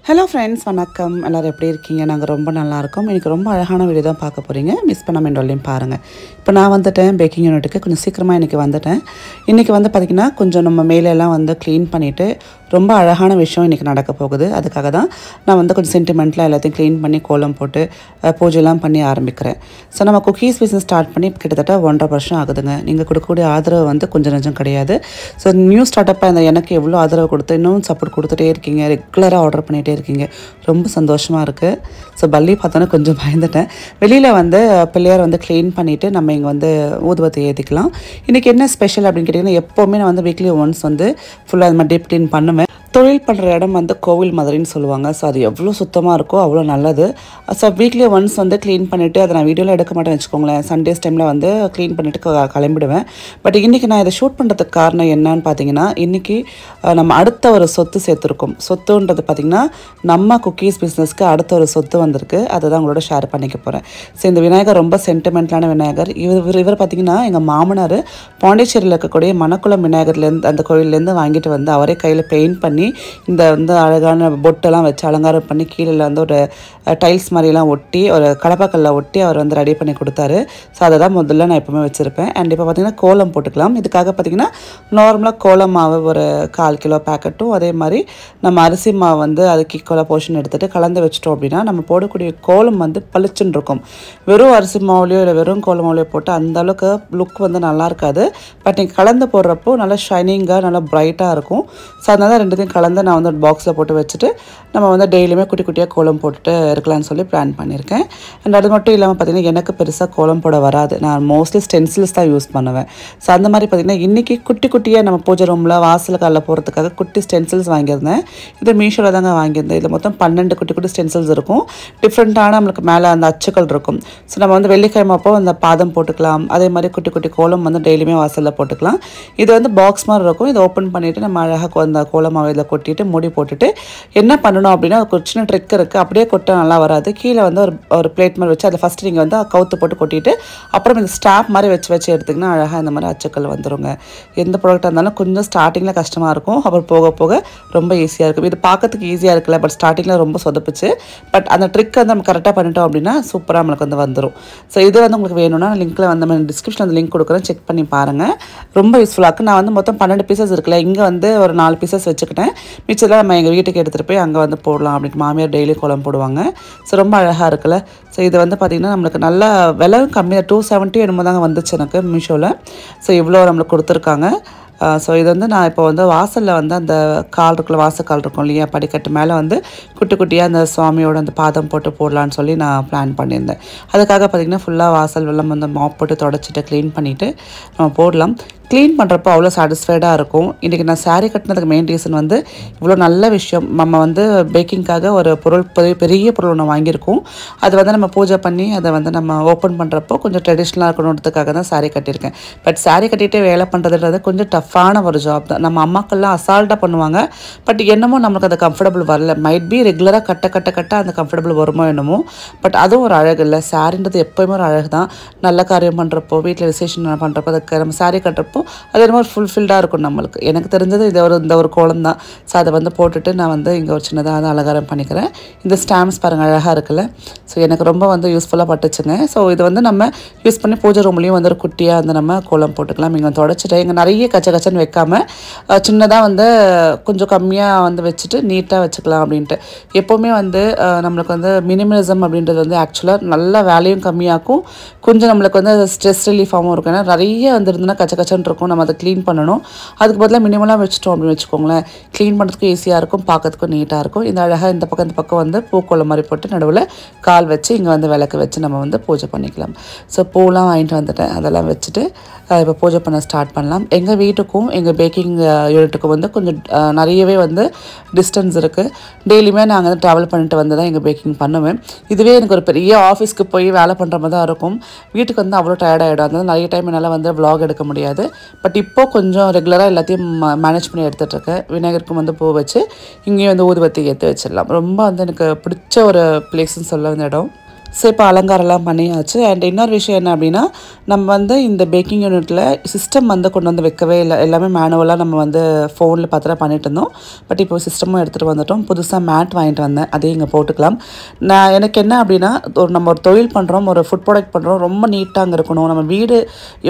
Hello friends, வணக்கம். எல்லோரும் எப்படி இருக்கீங்க? நாங்கள் ரொம்ப நல்லாயிருக்கோம். இன்றைக்கி ரொம்ப அழகான வீடியோ தான் பார்க்க போகிறீங்க. மிஸ் பண்ணாமல் எண்டோலையும் பாருங்கள். இப்போ நான் வந்துட்டேன் பேக்கிங் யூனிட்டுக்கு. கொஞ்சம் சீக்கிரமாக இன்றைக்கி வந்துட்டேன். இன்றைக்கி வந்து பார்த்திங்கன்னா கொஞ்சம் நம்ம மேலெல்லாம் வந்து க்ளீன் பண்ணிவிட்டு ரொம்ப அழகான விஷயம் இன்றைக்கி நடக்க போகுது. அதுக்காக தான் நான் வந்து கொஞ்சம் சென்டிமெண்ட்லாம் எல்லாத்தையும் க்ளீன் பண்ணி கோலம் போட்டு பூஜைலாம் பண்ணி ஆரம்பிக்கிறேன். ஸோ நம்ம குக்கீஸ் பிஸ்னஸ் ஸ்டார்ட் பண்ணி கிட்டத்தட்ட 1.5 வருஷம் ஆகுதுங்க. நீங்கள் கொடுக்கக்கூடிய ஆதரவு வந்து கொஞ்சம் நஞ்சம் கிடையாது. ஸோ நியூ ஸ்டார்ட்டப்பாக இந்த எனக்கு எவ்வளோ ஆதரவு கொடுத்து இன்னும் சப்போர்ட் கொடுத்துட்டே இருக்கீங்க, ரெகுலராக ஆர்டர் பண்ணிகிட்டே இருக்கீங்க. ரொம்ப சந்தோஷமாக இருக்குது. ஸோ பல்லி பார்த்தோன்னே கொஞ்சம் பயந்துட்டேன். வெளியில் வந்து பிள்ளையார் வந்து க்ளீன் பண்ணிவிட்டு நம்ம இங்கே வந்து ஊதுபத்தி ஏற்றிக்கலாம். இன்றைக்கி என்ன ஸ்பெஷல் அப்படின்னு கேட்டிங்கன்னா, எப்போவுமே நான் வந்து வீக்லி ஒன்ஸ் வந்து ஃபுல்லாக அது மாதிரி டீப் க்ளீன் பண்ணுவேன். தொழில் பண்ணுற இடம் வந்து கோவில் மாதிரின்னு சொல்லுவாங்க. ஸோ அது எவ்வளோ சுத்தமாக இருக்கோ அவ்வளோ நல்லது. ஸோ வீக்லி ஒன்ஸ் வந்து க்ளீன் பண்ணிவிட்டு அதை நான் வீடியோவில் எடுக்க மாட்டேன்னு வச்சுக்கோங்களேன். சண்டேஸ் டைமில் வந்து க்ளீன் பண்ணிவிட்டு கிளம்பிடுவேன். பட் இன்றைக்கி நான் இதை ஷூட் பண்ணுறதுக்கு காரணம் என்னன்னு பார்த்தீங்கன்னா, இன்றைக்கி நம்ம அடுத்த ஒரு சொத்து சேர்த்துருக்கோம். சொத்துன்றது பார்த்திங்கன்னா நம்ம குக்கீஸ் பிஸ்னஸ்க்கு அடுத்த ஒரு சொத்து வந்திருக்கு. அதை தான் உங்களோட ஷேர் பண்ணிக்க போகிறேன். ஸோ இந்த விநாயகர் ரொம்ப சென்டிமெண்ட்லான விநாயகர். இவர் பார்த்திங்கன்னா எங்கள் மாமனார் பாண்டிச்சேரியில் இருக்கக்கூடிய மணக்குளம் விநாயகர்லேருந்து அந்த கோயிலேருந்து வாங்கிட்டு வந்து அவரே கையில் பெயிண்ட் பண்ணி இந்த வந்து அழகான பொட்டெல்லாம் வச்சு அலங்காரம் பண்ணி கீழே வந்து ஒரு டைல்ஸ் மாதிரிலாம் ஒட்டி ஒரு கடப்பாக்கல்ல ஒட்டி அவர் வந்து ரெடி பண்ணி கொடுத்தாரு. ஸோ அதை தான் முதல்ல நான் எப்போவுமே வச்சுருப்பேன். அண்ட் இப்போ பார்த்திங்கன்னா கோலம் போட்டுக்கலாம். இதுக்காக பார்த்திங்கன்னா நார்மலாக கோலம் மாவு ஒரு 1/4 கிலோ பேக்கெட்டும், அதே மாதிரி நம்ம அரிசி மாவு வந்து அதுக்கு ஈக்குவலாக போர்ஷன் எடுத்துகிட்டு கலந்து வச்சிட்டோம் அப்படின்னா நம்ம போடக்கூடிய கோலம் வந்து பளிச்சுன்னு இருக்கும். வெறும் அரிசி மாவுலையோ இல்லை வெறும் கோலம் மாவுலையோ போட்டு அந்த அளவுக்கு லுக் வந்து நல்லா இருக்காது. பட் நீங்கள் கலந்து போடுறப்போ நல்லா ஷைனிங்காக நல்லா ப்ரைட்டாக இருக்கும். ஸோ அதனால ரெண்டுத்தையும் கலந்து நான் வந்து ஒரு பாக்ஸில் போட்டு வச்சுட்டு நம்ம வந்து டெய்லியுமே குட்டி குட்டியாக கோலம் போட்டுட்டு இருக்கலாம்னு சொல்லி பிளான் பண்ணியிருக்கேன். அண்ட் அது மட்டும் இல்லாமல் பார்த்திங்கன்னா எனக்கு பெருசாக கோலம் போட வராது. நான் மோஸ்ட்லி ஸ்டென்சில்ஸ் தான் யூஸ் பண்ணுவேன். ஸோ அந்த மாதிரி பார்த்திங்கன்னா இன்றைக்கி குட்டி குட்டியாக நம்ம பூஜை ரூமில் வாசல் காலில் போகிறதுக்காக குட்டி ஸ்டென்சில்ஸ் வாங்கியிருந்தேன். இது மீஷோவில் தாங்க வாங்கியிருந்தேன். இதில் மொத்தம் 12 குட்டி குட்டி ஸ்டென்சில்ஸ் இருக்கும். டிஃப்ரெண்ட்டான நம்மளுக்கு மேலே அந்த அச்சுக்கள் இருக்கும். ஸோ நம்ம வந்து வெள்ளிக்கிழமை அப்போ அந்த பாதம் போட்டுக்கலாம். அதே மாதிரி குட்டி குட்டி கோலம் வந்து டெய்லியுமே வாசலில் போட்டுக்கலாம். இது வந்து பாக்ஸ் மாதிரி இருக்கும். இதை ஓப்பன் பண்ணிவிட்டு நம்ம அழகாக அந்த கோலமாவை இதில் கொட்டிட்டு மூடி போட்டுட்டு என்ன பண்ணணும் அப்படின்னா ஒரு சின்ன ட்ரிக் இருக்குது. அப்படியே கொட்ட நல்லா வராது. கீழே வந்து ஒரு பிளேட் மாதிரி வச்சு அதை ஃபஸ்ட்டு நீங்கள் வந்து கவுத்து போட்டு கொட்டிட்டு அப்புறம் இந்த ஸ்டாப் மாதிரி வச்சு எடுத்திங்கன்னா அழகாக இந்த மாதிரி அச்சுக்கள் வந்துடுங்க. எந்த ப்ராடக்டாக இருந்தாலும் கொஞ்சம் ஸ்டார்டிங்கில் கஷ்டமாக இருக்கும். அப்புறம் போக போக ரொம்ப ஈஸியாக இருக்கும். இது பார்க்கறதுக்கு ஈஸியாக இருக்குல்ல, பட் ஸ்டார்டிங்கில் ரொம்ப சொதப்பிச்சு. பட் அந்த ட்ரிக் வந்து நம்ம கரெக்டாக பண்ணிட்டோம் அப்படின்னா சூப்பராக நம்மளுக்கு வந்து வந்துடும். ஸோ இது வந்து உங்களுக்கு வேணும்னா லிங்க்கில் வந்து நம்ம டிஸ்கிரிப்ஷனில் அந்த லிங்க் கொடுக்குறேன், செக் பண்ணி பாருங்கள். ரொம்ப யூஸ்ஃபுல்லாக இருக்குது. நான் வந்து மொத்தம் 12 பீசஸ் இருக்குல்ல, இங்கே வந்து ஒரு 4 பீசஸ் வச்சுக்கிட்டேன். மிச்சத்தில் நம்ம எங்கள் வீட்டுக்கு எடுத்துகிட்டு போய் அங்கே வந்து போடலாம் அப்படின்ட்டு மாமியார் டெய்லி கோலம் போடுவாங்க. ஸோ ரொம்ப அழகாக இருக்குல்ல. ஸோ இது வந்து பார்த்திங்கன்னா நம்மளுக்கு நல்ல விலை கம்மியாக 270 என்னமோ தாங்க வந்துச்சு எனக்கு மீஷோவில். ஸோ இவ்வளோ நம்மளுக்கு கொடுத்துருக்காங்க. ஸோ இது வந்து நான் இப்போ வந்து வாசலில் வந்து அந்த கால் இருக்குல்ல, வாசக்கால் இருக்கும் இல்லையா, படிக்கட்டு மேலே வந்து குட்டி குட்டியாக அந்த சுவாமியோட அந்த பாதம் போட்டு போடலான்னு சொல்லி நான் பிளான் பண்ணியிருந்தேன். அதுக்காக பார்த்திங்கன்னா ஃபுல்லாக வாசல் வெள்ளம் வந்து மாப் போட்டு தொடச்சிட்டு க்ளீன் பண்ணிவிட்டு நம்ம போடலாம். க்ளீன் பண்ணுறப்போ அவ்வளோ சாட்டிஸ்ஃபைடாக இருக்கும். இன்றைக்கி நான் சாரீ கட்டினதுக்கு மெயின் ரீசன் வந்து இவ்வளோ நல்ல விஷயம். நம்ம வந்து பேக்கிங்காக ஒரு பொருள் பெரிய பொருள் ஒன்று வாங்கியிருக்கோம். அது வந்து நம்ம பூஜை பண்ணி அதை வந்து நம்ம ஓப்பன் பண்ணுறப்போ கொஞ்சம் ட்ரெடிஷ்னலாக இருக்கணுன்றதுக்காக தான் சாரீ கட்டியிருக்கேன். பட் சாரீ கட்டிகிட்டே வேலை பண்ணுறதுன்றது கொஞ்சம் டஃப்பான ஒரு ஜாப் தான். நம்ம அம்மாக்கள்லாம் அசால்ட்டாக பண்ணுவாங்க. பட் என்னமோ நம்மளுக்கு அது கம்ஃபர்டபுள் வரல. மைட் பி ரெகுலராக கட்ட அந்த கம்ஃபர்டபுள் வருமோ என்னமோ. பட் அதுவும் ஒரு அழகு இல்லை. சாரின்றது எப்போயுமே ஒரு அழகு தான். நல்ல காரியம் பண்ணுறப்போ, வீட்டில் விசேஷம் பண்ணுறப்போ, அதுக்கு நம்ம சாரீ கட்டுறப்போ அது என்னமோ ஒரு ஃபுல்ஃபில்டாக இருக்கும் நம்மளுக்கு. எனக்கு தெரிஞ்சது இந்த ஒரு கோலம் தான். ஸோ அதை வந்து போட்டுட்டு நான் வந்து இங்கே ஒரு சின்னதாக வந்து அலங்காரம் பண்ணிக்கிறேன். இந்த ஸ்டாம்ப்ஸ் பாருங்கள் அழகாக இருக்குல்ல. ஸோ எனக்கு ரொம்ப வந்து யூஸ்ஃபுல்லாக பட்டுச்சுங்க. ஸோ இது வந்து நம்ம யூஸ் பண்ணி பூஜை ரூம்லேயும் வந்து ஒரு குட்டியாக வந்து நம்ம கோலம் போட்டுக்கலாம். இங்கே தொடச்சிட்டு இங்கே நிறைய கச்சன்னு வைக்காமல் சின்னதாக வந்து கொஞ்சம் கம்மியாக வந்து வச்சுட்டு நீட்டாக வச்சுக்கலாம் அப்படின்ட்டு. எப்போவுமே வந்து நம்மளுக்கு வந்து மினிமலிசம் அப்படின்றது வந்து ஆக்சுவலாக நல்ல வேலையும் கம்மியாகும், கொஞ்சம் நம்மளுக்கு வந்து ஸ்ட்ரெஸ் ரிலீஃபாகவும் இருக்கும். ஏன்னா நிறைய வந்து இருந்ததுன்னா கச்சன்னு இருக்கும். நம்ம அதை க்ளீன் பண்ணணும். அதுக்கு பதிலாக மினிமலாக வச்சுட்டோம் அப்படின்னு வச்சுக்கோங்களேன், க்ளீன் பண்ணுறதுக்கும் ஈஸியாக இருக்கும், பார்க்கறதுக்கும் நீட்டாக இருக்கும். இந்த அழகாக இந்த பக்கம் வந்து பூக்கோலம் மாதிரி போட்டு நடுவில் கால் வச்சு இங்கே வந்து விளக்கு வச்சு நம்ம வந்து பூஜை பண்ணிக்கலாம். ஸோ பூலாம் வாங்கிட்டு வந்துட்டேன். அதெல்லாம் வச்சுட்டு இப்போ பூஜை பண்ண ஸ்டார்ட் பண்ணலாம். எங்கள் வீட்டுக்கும் எங்கள் பேக்கிங் யூனிட்டுக்கும் வந்து கொஞ்சம் நிறையவே வந்து டிஸ்டன்ஸ் இருக்குது. டெய்லியுமே நாங்கள் வந்து ட்ராவல் பண்ணிட்டு வந்து தான் எங்கள் பேக்கிங் பண்ணுவேன். இதுவே எனக்கு ஒரு பெரிய ஆஃபீஸ்க்கு போய் வேலை பண்ணுற மாதிரி தான் இருக்கும். வீட்டுக்கு வந்து அவ்வளோ டயர்டாகிடும். அதனால நிறைய டைம் என்னால் வந்து vlog எடுக்க முடியாது. பட் இப்போது கொஞ்சம் ரெகுலராக எல்லாத்தையும் மேனேஜ் பண்ணி எடுத்துகிட்ருக்கேன். விநாயகருக்கும் வந்து பூ வச்சு இங்கேயும் வந்து ஊதுபத்தி ஏற்றி வச்சிடலாம். ரொம்ப வந்து எனக்கு பிடிச்ச ஒரு பிளேஸ்ன்னு சொல்ல வந்த இடம். ஸோ இப்போ அலங்காரம்லாம் பண்ணியாச்சு. அண்ட் இன்னொரு விஷயம் என்ன அப்படின்னா, நம்ம வந்து இந்த பேக்கிங் யூனிட்டில் சிஸ்டம் வந்து கொண்டு வந்து வைக்கவே இல்லை. எல்லாமே மேனுவலாக நம்ம வந்து ஃபோனில் பார்த்து தான் பண்ணிட்டு இருந்தோம். பட் இப்போ சிஸ்டமும் எடுத்துகிட்டு வந்துட்டோம். புதுசாக மேட் வாங்கிட்டு வந்தேன், அதையும் இங்கே போட்டுக்கலாம். எனக்கு என்ன அப்படின்னா, நம்ம ஒரு தொழில் பண்ணுறோம், ஒரு ஃபுட் ப்ராடக்ட் பண்ணுறோம், ரொம்ப நீட்டாக அங்கே இருக்கணும். நம்ம வீடு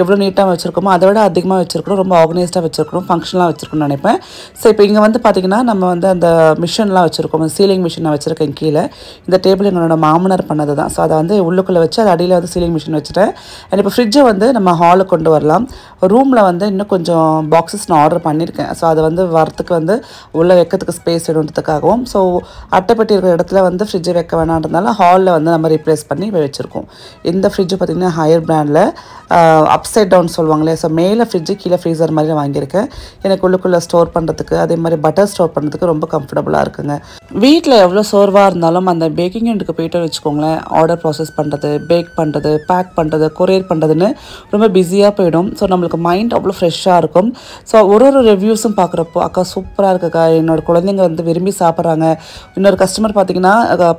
எவ்வளோ நீட்டாக வச்சுருக்கோமோ அதை விட அதிகமாக வச்சுருக்கணும், ரொம்ப ஆர்கனைஸ்டாக வச்சுருக்கணும், ஃபங்க்ஷனலாக வச்சுருக்கணும்னு நினைப்பேன். ஸோ இப்போ இங்கே வந்து பார்த்திங்கன்னா நம்ம வந்து அந்த மிஷின்லாம் வச்சுருக்கோம், சீலிங் மிஷின் நான் வச்சுருக்கேன் கீழே. இந்த டேபிள் என்னோட மாமனார் பண்ணது தான். ஸோ அதை வந்து உள்ளுக்குள்ளே வச்சு அது அடியில் வந்து சீலிங் மிஷின் வச்சுட்டேன். அண்ட் இப்போ ஃப்ரிட்ஜை வந்து நம்ம ஹாலுக்கு கொண்டு வரலாம். ரூமில் வந்து இன்னும் கொஞ்சம் பாக்ஸஸ் நான் ஆர்டர் பண்ணியிருக்கேன். ஸோ அதை வந்து வரத்துக்கு வந்து உள்ளே வைக்கிறதுக்கு ஸ்பேஸ் வேணுன்றதுக்காகவும், ஸோ அட்டைப்பட்டி இருக்கிற இடத்துல வந்து ஃப்ரிட்ஜை வைக்க வேணான்றதுனால ஹாலில் வந்து நம்ம ரீப்ளேஸ் பண்ணி வச்சுருக்கோம். இந்த ஃப்ரிட்ஜு பார்த்திங்கன்னா ஹையர் பிராண்டில் அப்சைட் டவுன் சொல்லுவாங்களே, ஸோ மேலே ஃப்ரிட்ஜு கீழே ஃப்ரீசர் மாதிரி வாங்கியிருக்கேன். எனக்கு உள்ளுக்குள்ளே ஸ்டோர் பண்ணுறதுக்கு அதே மாதிரி பட்டர் ஸ்டோர் பண்ணுறதுக்கு ரொம்ப கம்ஃபர்டபுளாக இருக்குங்க. வீட்டில் எவ்வளோ சோர்வாக இருந்தாலும் அந்த பேக்கிங் யூனிட்டுக்கு போய்ட்டு வச்சுக்கோங்களேன், ஆர்டர் ப்ராசஸ் பண்ணுறது, பேக் பண்ணுறது, பேக் பண்ணுறது, கொரியர் பண்ணுறதுன்னு ரொம்ப பிஸியாக போயிடும். ஸோ நம்மளுக்கு மைண்ட் அவ்வளோ ஃப்ரெஷ்ஷாக இருக்கும். ஸோ ஒரு ரிவ்யூஸும் பார்க்குறப்போ அக்கா சூப்பராக இருக்குக்கா, என்னோட குழந்தைங்க வந்து விரும்பி சாப்பிட்றாங்க. இன்னொரு கஸ்டமர் பார்த்திங்கன்னா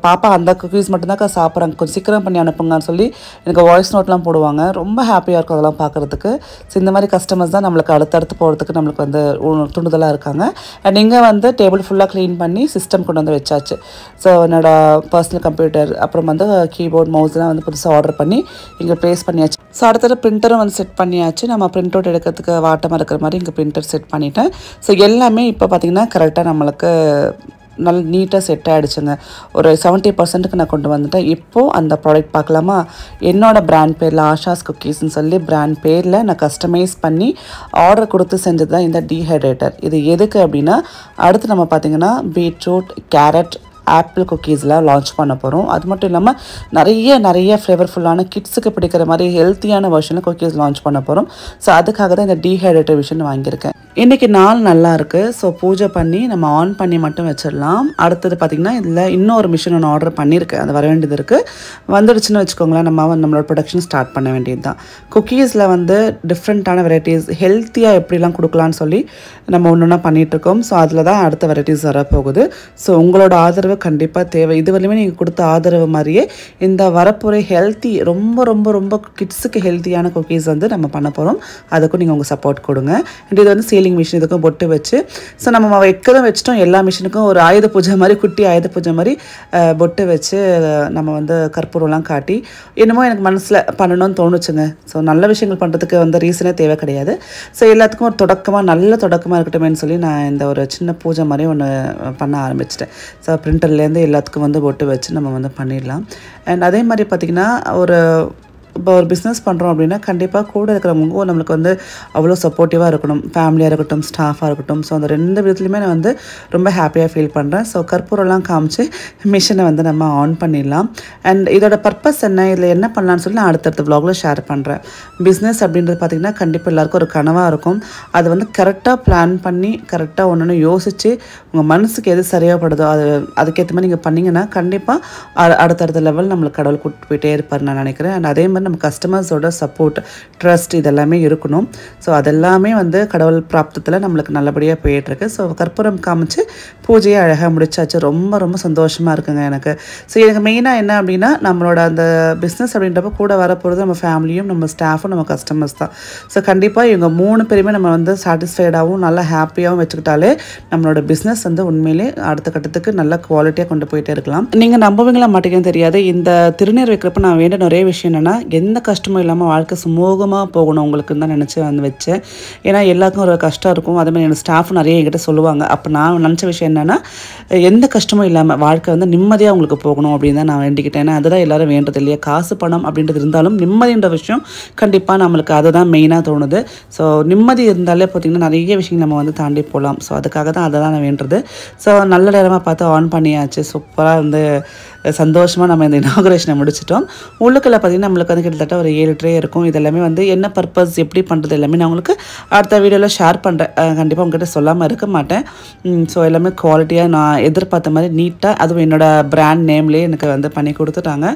பாப்பா அந்த குக்கீஸ் மட்டும்தான்க்கா சாப்பிட்றாங்க, கொஞ்சம் சீக்கிரம் பண்ணி அனுப்புங்கன்னு சொல்லி எனக்கு வாய்ஸ் நோட்லாம் போடுவாங்க. ரொம்ப ஹாப்பியாக இருக்கும் அதெல்லாம் பார்க்குறதுக்கு. ஸோ இந்த மாதிரி கஸ்டமர்ஸ் தான் நம்மளுக்கு அடுத்தடுத்து போகிறதுக்கு நம்மளுக்கு வந்து துண்டுதலாக இருக்காங்க. அண்ட் இங்கே வந்து டேபிள் ஃபுல்லாக க்ளீன் பண்ணி சிஸ்டம் கொண்டு வந்து வச்சாச்சு. ஸோ என்னோடய பர்சனல் கம்ப்யூட்டர் அப்புறம் வந்து கீபோர்ட் மவுஸ்லாம் வந்து புதுசாக ஆர்டர் பண்ணி இங்கே ப்ளேஸ் பண்ணியாச்சு. ஸோ அடுத்தது பிரிண்டரும் வந்து செட் பண்ணியாச்சு. நம்ம பிரிண்ட் அவுட் எடுக்கிறதுக்கு வாட்டமாக இருக்கிற மாதிரி இங்கே பிரிண்டர் செட் பண்ணிட்டேன். ஸோ எல்லாமே இப்போ பார்த்திங்கன்னா கரெக்டாக நம்மளுக்கு நல்ல நீட்டாக செட் ஆகிடுச்சுங்க. ஒரு 70% நான் கொண்டு வந்துட்டேன். இப்போது அந்த ப்ராடக்ட் பார்க்கலாமா? என்னோடய பிராண்ட் பேரில் ஆஷாஸ் குக்கீஸ்ன்னு சொல்லி பிராண்ட் பேரில் நான் கஸ்டமைஸ் பண்ணி ஆர்டர் கொடுத்து செஞ்சது தான் இந்த டீஹைட்ரேட்டர். இது எதுக்கு அப்படின்னா, அடுத்து நம்ம பார்த்திங்கன்னா பீட்ரூட், கேரட், ஆப்பிள் குக்கீஸ்லாம் லான்ச் பண்ண போகிறோம். அது மட்டும் இல்லாமல் நிறைய ஃப்ளேவர்ஃபுல்லான கிட்ஸுக்கு பிடிக்கிற மாதிரி ஹெல்த்தியான வெர்ஷனில் குக்கீஸ் லான்ச் பண்ண போகிறோம். ஸோ அதுக்காக தான் இந்த டீஹைட்ரேட்டர் விஷயம் வாங்கியிருக்கேன். இன்றைக்கி நாள் நல்லா இருக்குது. ஸோ பூஜை பண்ணி நம்ம ஆன் பண்ணி மட்டும் வச்சிடலாம். அடுத்தது பார்த்திங்கன்னா இதில் இன்னொரு மிஷின் ஒன்று ஆர்டர் பண்ணியிருக்கேன், அது வர வேண்டியது இருக்குது. வந்துடுச்சுன்னு வச்சுக்கோங்களேன், நம்மளோட ப்ரொடக்ஷன் ஸ்டார்ட் பண்ண வேண்டியது தான். குக்கீஸில் வந்து டிஃப்ரெண்ட்டான வெரைட்டிஸ் ஹெல்த்தியாக எப்படிலாம் கொடுக்கலான்னு சொல்லி நம்ம ஒன்று ஒன்றா பண்ணிகிட்ருக்கோம். ஸோ அதில் தான் அடுத்த வெரைட்டிஸ் வரப்போகுது. ஸோ உங்களோட ஆதரவு கண்டிப்பாக தேவை. இது வரையுமே நீங்கள் கொடுத்த ஆதரவு மாதிரியே இந்த வரப்போகிற ஹெல்த்தி ரொம்ப ரொம்ப ரொம்ப கிட்ஸுக்கு ஹெல்த்தியான குக்கீஸ் வந்து நம்ம பண்ண போகிறோம். அதுக்கும் நீங்கள் உங்கள் சப்போர்ட் கொடுங்க. அண்ட் இது வந்து சீலிங் மிஷின், இதுக்கும் பொட்டு வச்சு ஸோ நம்ம வைக்கதான் வச்சுட்டோம். எல்லா மிஷினுக்கும் ஒரு ஆயுத பூஜை மாதிரி, குட்டி ஆயுத பூஜை மாதிரி பொட்டு வச்சு நம்ம வந்து கற்பூரம்லாம் காட்டி என்னமோ எனக்கு மனசில் பண்ணணும்னு தோணுச்சுங்க. ஸோ நல்ல விஷயங்கள் பண்ணுறதுக்கு வந்து ரீசனே தேவை கிடையாது. ஸோ எல்லாத்துக்கும் ஒரு தொடக்கமாக, நல்ல தொடக்கமாக இருக்கட்டுமேனு சொல்லி நான் இந்த ஒரு சின்ன பூஜை மாதிரி ஒன்று பண்ண ஆரம்பிச்சிட்டேன். ஸோ பிரிண்டர்லேருந்து எல்லாத்துக்கும் வந்து பொட்டு வச்சு நம்ம வந்து பண்ணிடலாம். அண்ட் அதே மாதிரி பார்த்திங்கன்னா இப்போ ஒரு பிஸ்னஸ் பண்ணுறோம் அப்படின்னா கண்டிப்பாக கூட இருக்கிறவங்க நம்மளுக்கு வந்து அவ்வளோ சப்போர்ட்டிவாக இருக்கணும். ஃபேமிலியாக இருக்கட்டும், ஸ்டாஃபாக இருக்கட்டும். ஸோ அந்த 2 விதத்துலையுமே நான் வந்து ரொம்ப ஹாப்பியாக ஃபீல் பண்ணுறேன். ஸோ கற்பூரம்லாம் காமிச்சு மிஷினை வந்து நம்ம ஆன் பண்ணிடலாம். அண்ட் இதோட பர்பஸ் என்ன, இதில் என்ன பண்ணலான்னு சொல்லி நான் அடுத்தடுத்த வ்ளாகில் ஷேர் பண்ணுறேன். பிஸ்னஸ் அப்படின்றது பார்த்திங்கன்னா கண்டிப்பாக எல்லாருக்கும் ஒரு கனவாக இருக்கும். அது வந்து கரெக்டாக பிளான் பண்ணி கரெக்டாக ஒன்று யோசித்து உங்கள் மனசுக்கு எது சரியாகப்படுதோ அதுக்கேற்ற மாதிரி நீங்கள் பண்ணிங்கன்னா கண்டிப்பாக அடுத்தடுத்த லெவல் நம்மளுக்கு கடவுள் கூப்பிட்டு போயிட்டே இருப்பார் நான் நினைக்கிறேன். அண்ட் அதே மாதிரி நம்ம கஸ்டமர்ஸோட சப்போர்ட், ட்ரஸ்ட் இதெல்லாமே இருக்கணும். ஸோ அதெல்லாமே வந்து கடவுள் பிராப்தத்தில் நம்மளுக்கு நல்லபடியாக போயிட்டுருக்கு. ஸோ கற்பூரம் காமிச்சு பூஜையை அழகாக முடிச்சாச்சு. ரொம்ப ரொம்ப சந்தோஷமாக இருக்குங்க எனக்கு. ஸோ எனக்கு மெயினாக என்ன அப்படின்னா, நம்மளோட அந்த பிஸ்னஸ் அப்படின்றப்ப கூட வரப்போகிறது நம்ம ஃபேமிலியும், நம்ம ஸ்டாஃபும், நம்ம கஸ்டமர்ஸ் தான். ஸோ கண்டிப்பாக இவங்க 3 பேருமே நம்ம வந்து சாட்டிஸ்ஃபைடாகவும் நல்லா ஹாப்பியாகவும் வச்சுக்கிட்டாலே நம்மளோட பிஸ்னஸ் வந்து உண்மையிலே அடுத்த கட்டத்துக்கு நல்ல குவாலிட்டியாக கொண்டு போயிட்டே இருக்கலாம். நீங்கள் நம்புவீங்களா மாட்டேங்குன்னு தெரியாது, இந்த திருநீர் வைக்கிறப்ப நான் வேண்டிய நிறைய விஷயம் என்னென்னா, எந்த கஷ்டமும் இல்லாமல் வாழ்க்கை சுமூகமாக போகணும் உங்களுக்குன்னு தான் நினச்சி வந்து வச்சேன். ஏன்னா எல்லாருக்கும் ஒரு கஷ்டம் இருக்கும். அதே மாதிரி என்னோடய ஸ்டாஃபும் நிறைய என்கிட்ட சொல்லுவாங்க. அப்போ நான் நினச்ச விஷயம் என்னென்னா, எந்த கஷ்டமும் இல்லாமல் வாழ்க்கை வந்து நிம்மதியாக உங்களுக்கு போகணும் அப்படின்னு தான் நான் வேண்டிக்கிட்டேன். ஏன்னா அதுதான் எல்லோரும் வேண்டது இல்லையா. காசு பணம் அப்படின்றது இருந்தாலும் நிம்மதின்ற விஷயம் கண்டிப்பாக நம்மளுக்கு அதுதான் மெயினாக தோணுது. ஸோ நிம்மதி இருந்தாலே பார்த்திங்கன்னா நிறைய விஷயங்கள் நம்ம வந்து தாண்டி போகலாம். ஸோ அதுக்காக தான் அதை தான் நான் வேண்டுறது. ஸோ நல்ல நேரமாக பார்த்து ஆன் பண்ணியாச்சு. சூப்பராக வந்து சந்தோஷமாக நம்ம இந்த இனாகுரேஷனை முடிச்சிட்டோம். உள்ளுக்குள்ள பார்த்திங்கன்னா நம்மளுக்கு வந்து கிட்டத்தட்ட ஒரு 7 ட்ரே இருக்கும். இது எல்லாமே வந்து என்ன பர்பஸ் எப்படி பண்ணுறது எல்லாமே நான் உங்களுக்கு அடுத்த வீடியோவில் ஷேர் பண்ணுறேன். கண்டிப்பாக உங்ககிட்ட சொல்லாமல் இருக்க மாட்டேன். ஸோ எல்லாமே குவாலிட்டியாக நான் எதிர்பார்த்த மாதிரி நீட்டாக, அதுவும் என்னோடய பிராண்ட் நேம்லேயே எனக்கு வந்து பண்ணி கொடுத்துட்டாங்க.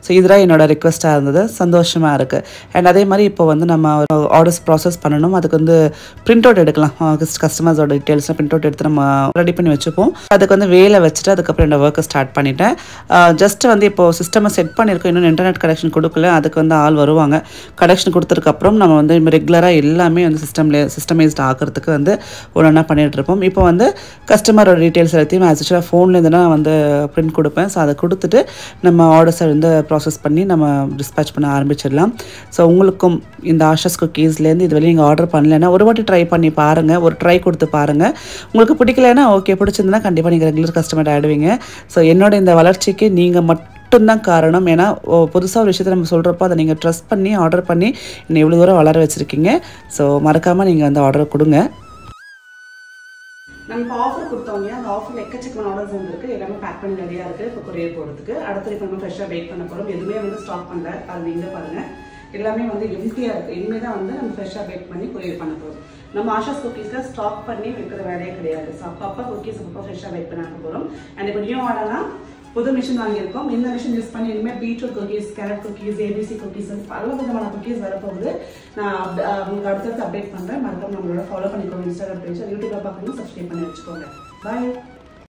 ஸோ இதுதான் என்னோடய ரிக்வெஸ்ட்டாக இருந்தது. சந்தோஷமாக இருக்குது. அண்ட் அதே மாதிரி இப்போ வந்து நம்ம ஆர்டர்ஸ் ப்ராசஸ் பண்ணணும். அதுக்கு வந்து பிரிண்ட் அவுட் எடுக்கலாம். கஸ்டமர்ஸோட டீட்டெயில்ஸ்லாம் பிரிண்ட் அவுட் எடுத்து நம்ம ரெடி பண்ணி வச்சுப்போம். அதுக்கு வந்து வேலை வச்சுட்டு அதுக்கப்புறம் என்னோட ஒர்க்கை ஸ்டார்ட் பண்ணிட்டேன். ஜஸ்ட் வந்து இப்போது சிஸ்டமை செட் பண்ணியிருக்கோம். இன்னும் இன்டர்நெட் கனெக்ஷன் கொடுக்கல. அதுக்கு வந்து ஆள் வருவாங்க. கனெக்ஷன் கொடுத்ததுக்கப்புறம் நம்ம வந்து ரெகுலராக எல்லாமே வந்து சிஸ்டமைஸ்ட் ஆகிறதுக்கு வந்து ஒன்றா பண்ணிகிட்டு இருப்போம். இப்போ வந்து கஸ்டமரோட டீட்டெயில்ஸ் எல்லாத்தையும் ஆஸ் யூஷுவலாக ஃபோன்லேருந்து நான் வந்து பிரிண்ட் கொடுப்பேன். ஸோ அதை கொடுத்துட்டு நம்ம ஆர்டர்ஸை வந்து ப்ராசஸ் பண்ணி நம்ம டிஸ்பேச் பண்ண ஆரம்பிச்சிடலாம். ஸோ உங்களுக்கும் இந்த ஆஷாஸ் குக்கீஸ்லேருந்து இது வரையும் நீங்கள் ஆர்டர் பண்ணலைன்னா ஒரு வாட்டி ட்ரை பண்ணி பாருங்கள். ஒரு ட்ரை கொடுத்து பாருங்கள். உங்களுக்கு பிடிக்கலைன்னா ஓகே, பிடிச்சிருந்தா கண்டிப்பாக நீங்கள் ரெகுலர் கஸ்டமர் ஆகிடுவீங்க. ஸோ என்னோட இந்த வளர்ச்சிக்கு நீங்கள் மட்டும்தான் காரணம். ஏன்னா புதுசாக ஒரு விஷயத்தை நம்ம சொல்கிறப்போ அதை நீங்கள் ட்ரஸ்ட் பண்ணி ஆர்டர் பண்ணி என்னை இவ்வளோ தூரம் வளர வச்சுருக்கீங்க. ஸோ மறக்காமல் நீங்கள் வந்து ஆர்டர் கொடுங்க. நம்ம ஆஃபர் கொடுத்தோங்க. அந்த ஆஃபரில் எக்கச்சக்கமான ஆர்டர்ஸ் வந்துருக்கு. எல்லாமே பேக் பண்ணி ரெடியாக இருக்குது. இப்போ கொரியர் போகிறதுக்கு. அடுத்த இப்போ நம்ம ஃப்ரெஷ்ஷாக பேக் பண்ண போகிறோம். எதுவுமே வந்து ஸ்டாக் பண்ணல. அது நீங்கள் பாருங்கள், எல்லாமே வந்து எம்டியாக இருக்குது. இனிமேல் தான் வந்து நம்ம ஃப்ரெஷ்ஷாக பேக் பண்ணி கொரியர் பண்ண போகிறோம். நம்ம ஆஷாஸ் குக்கீஸில் ஸ்டாக் பண்ணி வைக்கிற வேலையே கிடையாது. ஸோ அப்பப்போ குக்கீஸ் அப்பப்போ ஃப்ரெஷ்ஷாக பேக் பண்ண போகிறோம். அண்ட் இப்போ நியூ ஆர்டர்னா புது மிஷின் வாங்கியிருக்கோம். இந்த மிஷின் யூஸ் பண்ணி இனிமேல் beetroot cookies, carrot cookies, ABC cookies, பல விதமான குக்கீஸ் வரப்போகுது. நான் உங்களுக்கு அடுத்தடுத்து அப்டேட் பண்ணுறேன். மறக்காம நம்மளோட ஃபாலோ பண்ணிக்கோங்க. இன்ஸ்டாகிராம் பேஜ், யூடியூப்ல பார்க்கணும், சப்ஸ்கிரைப் பண்ணி வச்சுக்கோங்க. பாய்.